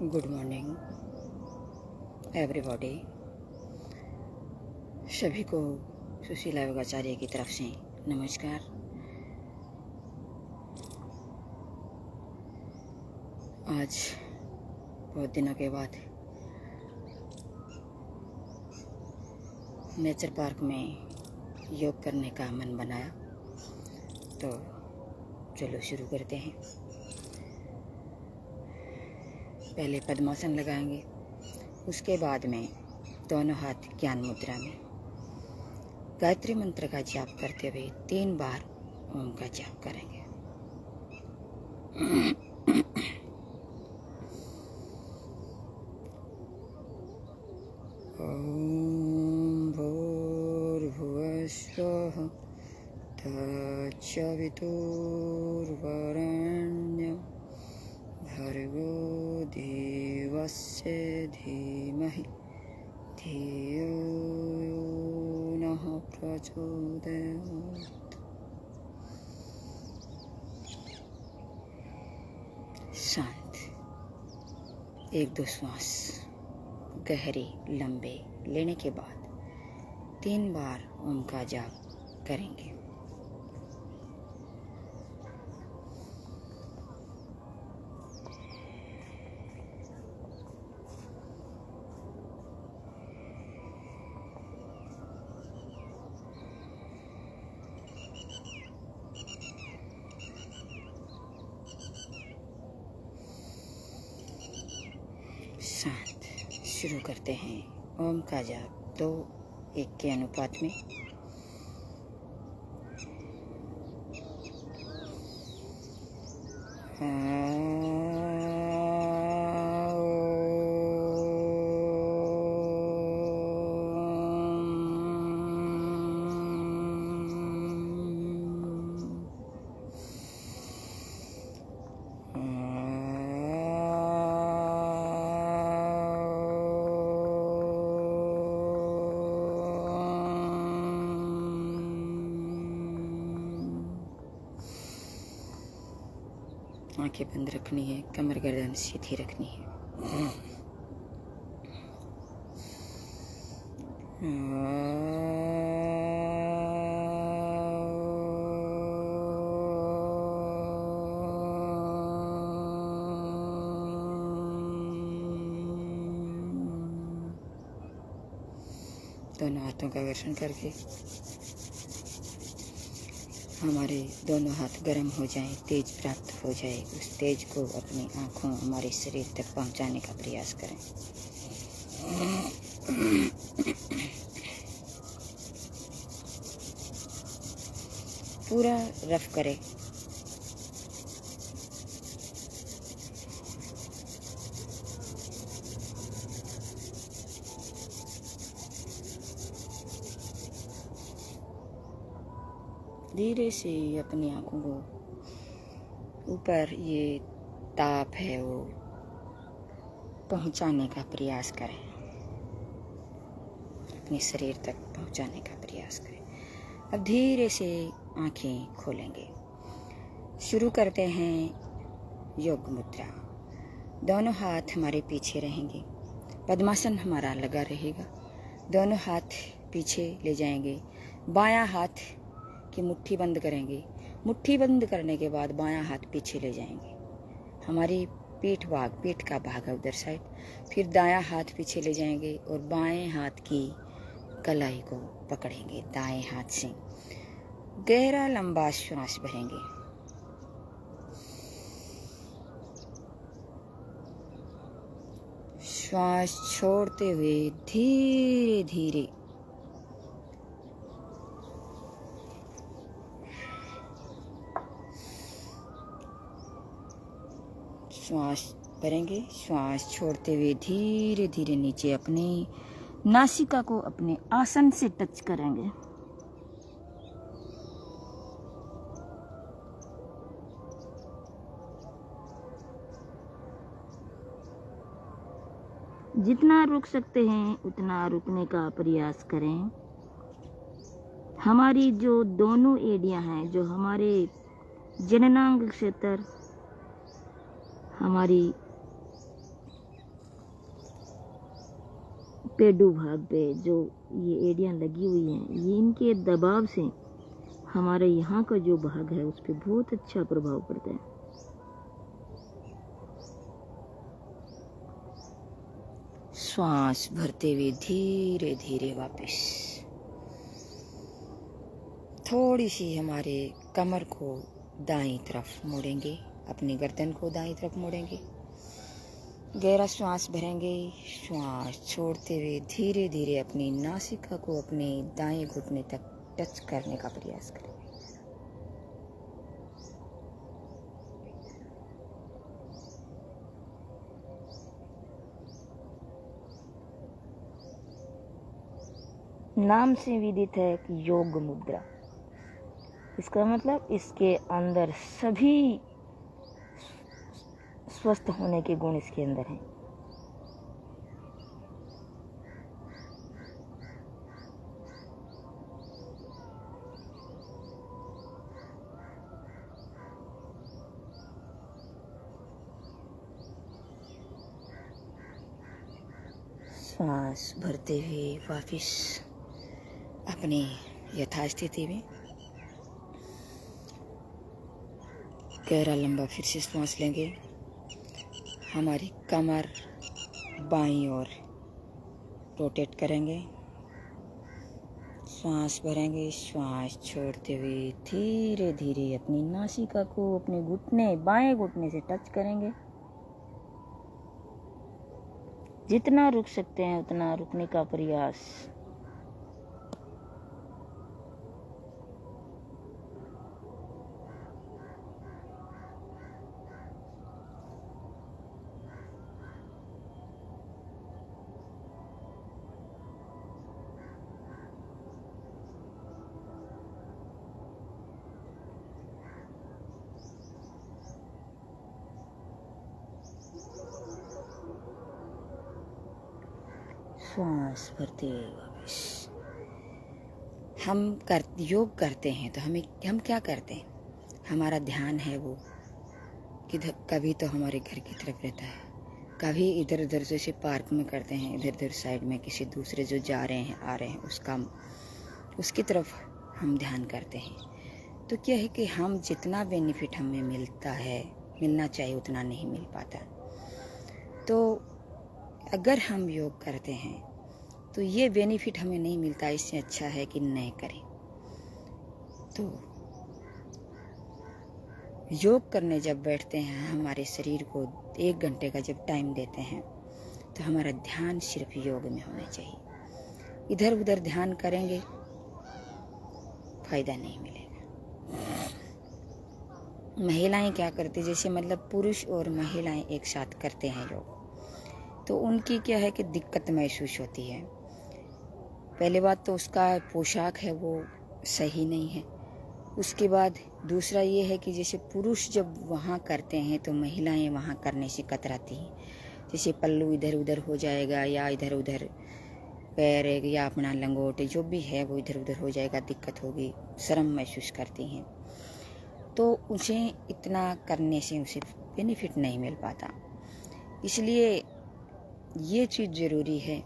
Good morning everybody. सभी को सुशीला योगाचार्य की तरफ से नमस्कार। आज बहुत दिनों के बाद नेचर पार्क में योग करने का मन बनाया, तो चलो शुरू करते हैं। पहले पद्मासन लगाएंगे, उसके बाद में दोनों हाथ ज्ञान मुद्रा में गायत्री मंत्र का जाप करते हुए 3 बार ओम का जाप करेंगे। ओम भूर्भुवः स्वः तत्सवितुर्वरेण्यं भर्गो देवस्य धीमहि धियो यो नः प्रचोदयात्। शांत। 1-2 श्वास गहरे लंबे लेने के बाद 3 बार ओम का जाप करेंगे। शांत। शुरू करते हैं ओम का जाप 2:1 के अनुपात में। आंखें बंद रखनी है, कमर गर्दन सीधी रखनी है। दोनों हाथों का घर्षण करके हमारे दोनों हाथ गर्म हो जाएं, तेज प्राप्त हो जाए, उस तेज को अपनी आँखों हमारे शरीर तक पहुँचाने का प्रयास करें। पूरा रफ करें। धीरे से अपनी आंखों को ऊपर ये ताप है वो पहुंचाने का प्रयास करें, अपने शरीर तक पहुंचाने का प्रयास करें। अब धीरे से आंखें खोलेंगे। शुरू करते हैं योग मुद्रा। दोनों हाथ हमारे पीछे रहेंगे, पद्मासन हमारा लगा रहेगा। दोनों हाथ पीछे ले जाएंगे, बायां हाथ की मुट्ठी बंद करेंगे। मुट्ठी बंद करने के बाद बायां हाथ पीछे ले जाएंगे, हमारी पीठ का भाग है उधर साइड। फिर दायां हाथ पीछे ले जाएंगे और बाएं हाथ की कलाई को पकड़ेंगे। दाएं हाथ से गहरा लंबा श्वास भरेंगे। श्वास छोड़ते हुए धीरे धीरे श्वास भरेंगे। श्वास छोड़ते हुए धीरे धीरे नीचे अपनी नासिका को अपने आसन से टच करेंगे। जितना रुक सकते हैं उतना रुकने का प्रयास करें। हमारी जो दोनों एड़ियां हैं, जो हमारे जननांग क्षेत्र, हमारी पेडू भाग पे जो ये एड़ियाँ लगी हुई हैं, ये इनके दबाव से हमारे यहाँ का जो भाग है उस पर बहुत अच्छा प्रभाव पड़ता है। श्वास भरते हुए धीरे धीरे वापस थोड़ी सी हमारे कमर को दाईं तरफ मोड़ेंगे, अपनी गर्दन को दाईं तरफ मोड़ेंगे, गहरा श्वास भरेंगे, श्वास छोड़ते हुए धीरे धीरे अपनी नासिका को अपने दाएं घुटने तक टच करने का प्रयास करें। नाम से विदित है कि योग मुद्रा, इसका मतलब इसके अंदर सभी स्वस्थ होने के गुण इसके अंदर हैं। श्वास भरते हुए वापस अपनी यथास्थिति में गहरा लंबा फिर से श्वास लेंगे। हमारी कमर बाईं ओर रोटेट करेंगे, श्वास भरेंगे, श्वास छोड़ते हुए धीरे धीरे अपनी नासिका को अपने घुटने बाएं घुटने से टच करेंगे। जितना रुक सकते हैं उतना रुकने का प्रयास। श्वास भरते हुए वापस योग करते हैं तो हम क्या करते हैं, हमारा ध्यान है वो किधर, कभी तो हमारे घर की तरफ रहता है, कभी इधर उधर जैसे पार्क में करते हैं, इधर उधर साइड में किसी दूसरे जो जा रहे हैं आ रहे हैं उसकी तरफ हम ध्यान करते हैं। तो क्या है कि हम जितना बेनिफिट हमें मिलना चाहिए उतना नहीं मिल पाता। तो अगर हम योग करते हैं तो ये बेनिफिट हमें नहीं मिलता, इससे अच्छा है कि नहीं करें। तो योग करने जब बैठते हैं, हमारे शरीर को 1 घंटे का जब टाइम देते हैं तो हमारा ध्यान सिर्फ योग में होना चाहिए। इधर उधर ध्यान करेंगे फायदा नहीं मिलेगा। महिलाएं क्या करती, जैसे मतलब पुरुष और महिलाएं एक साथ करते हैं योग, तो उनकी क्या है कि दिक्कत महसूस होती है। पहले बात तो उसका पोशाक है वो सही नहीं है। उसके बाद दूसरा ये है कि जैसे पुरुष जब वहाँ करते हैं तो महिलाएं वहाँ करने से कतराती हैं। जैसे पल्लू इधर उधर हो जाएगा या इधर उधर पैर या अपना लंगोट जो भी है वो इधर उधर हो जाएगा, दिक्कत होगी, शर्म महसूस करती हैं। तो उसे इतना करने से उसे बेनिफिट नहीं मिल पाता। इसलिए ये चीज़ ज़रूरी है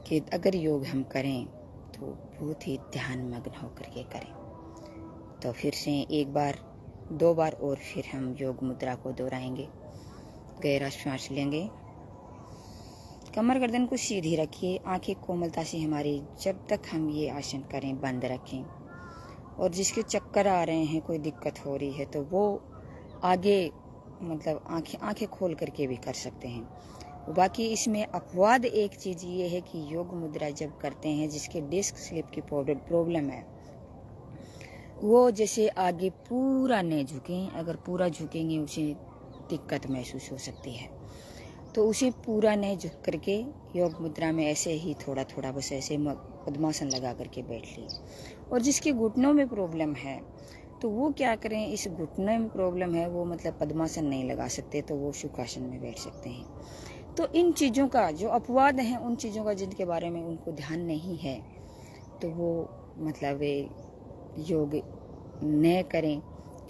कि अगर योग हम करें तो बहुत ही ध्यान मग्न होकर के करें। तो फिर से 1 बार 2 बार और फिर हम योग मुद्रा को दोहराएंगे। गहरा श्वास लेंगे, कमर गर्दन को सीधी रखिए, आंखें कोमलता से हमारी जब तक हम ये आसन करें बंद रखें। और जिसके चक्कर आ रहे हैं, कोई दिक्कत हो रही है, तो वो आगे मतलब आंखें खोल करके भी कर सकते हैं। बाकी इसमें अपवाद एक चीज़ ये है कि योग मुद्रा जब करते हैं जिसके डिस्क स्लिप की प्रॉब्लम है, वो जैसे आगे पूरा नहीं झुकें, अगर पूरा झुकेंगे उसे दिक्कत महसूस हो सकती है। तो उसे पूरा नहीं झुक करके योग मुद्रा में ऐसे ही थोड़ा थोड़ा बस ऐसे पद्मासन लगा करके बैठ ली। और जिसके घुटनों में प्रॉब्लम है तो वो क्या करें, इस घुटने में प्रॉब्लम है वो मतलब पद्मासन नहीं लगा सकते तो वो सुखासन में बैठ सकते हैं। तो इन चीज़ों का जो अपवाद हैं, उन चीज़ों का जिनके बारे में उनको ध्यान नहीं है तो वो मतलब योग न करें,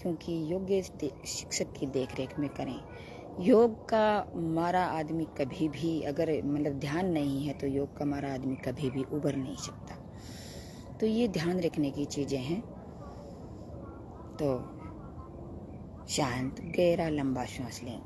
क्योंकि योग्य शिक्षक की देखरेख में करें। योग का मारा आदमी कभी भी, अगर मतलब ध्यान नहीं है तो योग का मारा आदमी कभी भी उबर नहीं सकता। तो ये ध्यान रखने की चीज़ें हैं। तो शांत गहरा लंबा सांस लें।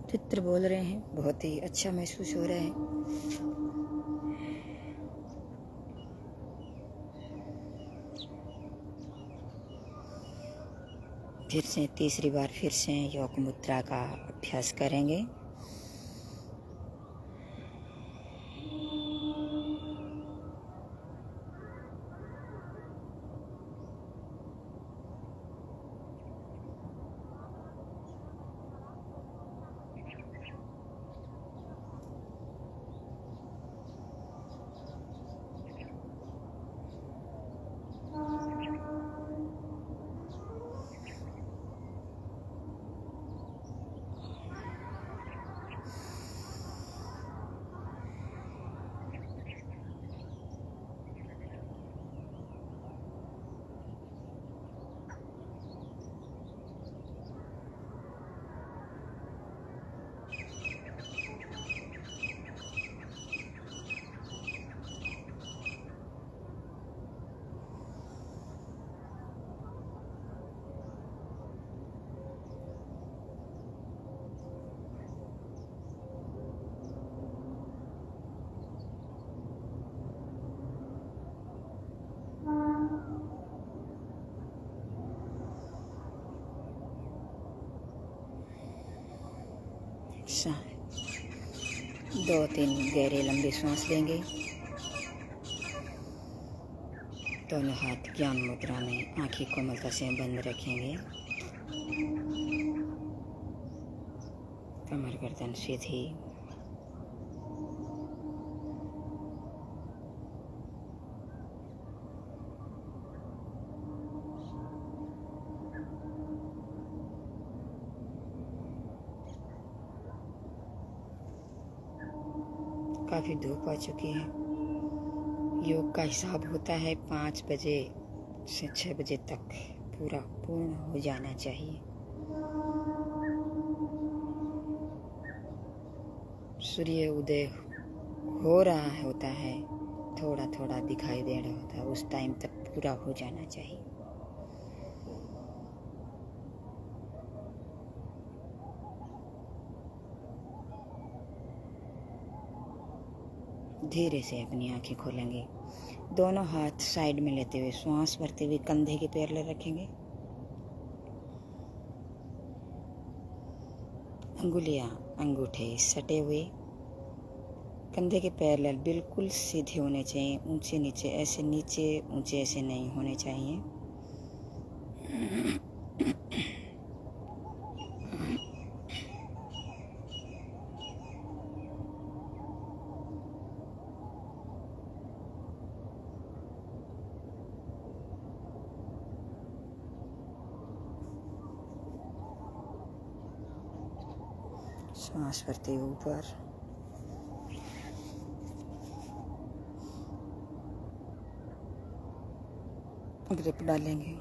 चित्र बोल रहे हैं, बहुत ही अच्छा महसूस हो रहा है। फिर से तीसरी बार फिर से योग मुद्रा का अभ्यास करेंगे। दो तीन गहरे लंबे सांस लेंगे। दोनों हाथ ज्ञान मुद्रा में, आंखें कोमलता से बंद रखेंगे। कमर गर्दन सीधी। काफ़ी धूप आ चुकी है। योग का हिसाब होता है 5 बजे से 6 बजे तक पूर्ण हो जाना चाहिए। सूर्य उदय हो रहा होता है, थोड़ा थोड़ा दिखाई दे रहा होता है, उस टाइम तक पूरा हो जाना चाहिए। धीरे से अपनी आंखें खोलेंगे। दोनों हाथ साइड में लेते हुए श्वास भरते हुए कंधे के पैरेलल रखेंगे। अंगुलियां अंगूठे सटे हुए, कंधे के पैरेलल बिल्कुल सीधे होने चाहिए। ऊंचे ऊंचे ऐसे नहीं होने चाहिए। सांस भरते ऊपर, ग्रिप डालेंगे।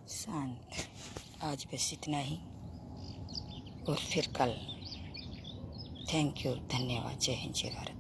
शांत। आज बस इतना ही, और फिर कल। थैंक यू, धन्यवाद। जय हिंद, जय भारत।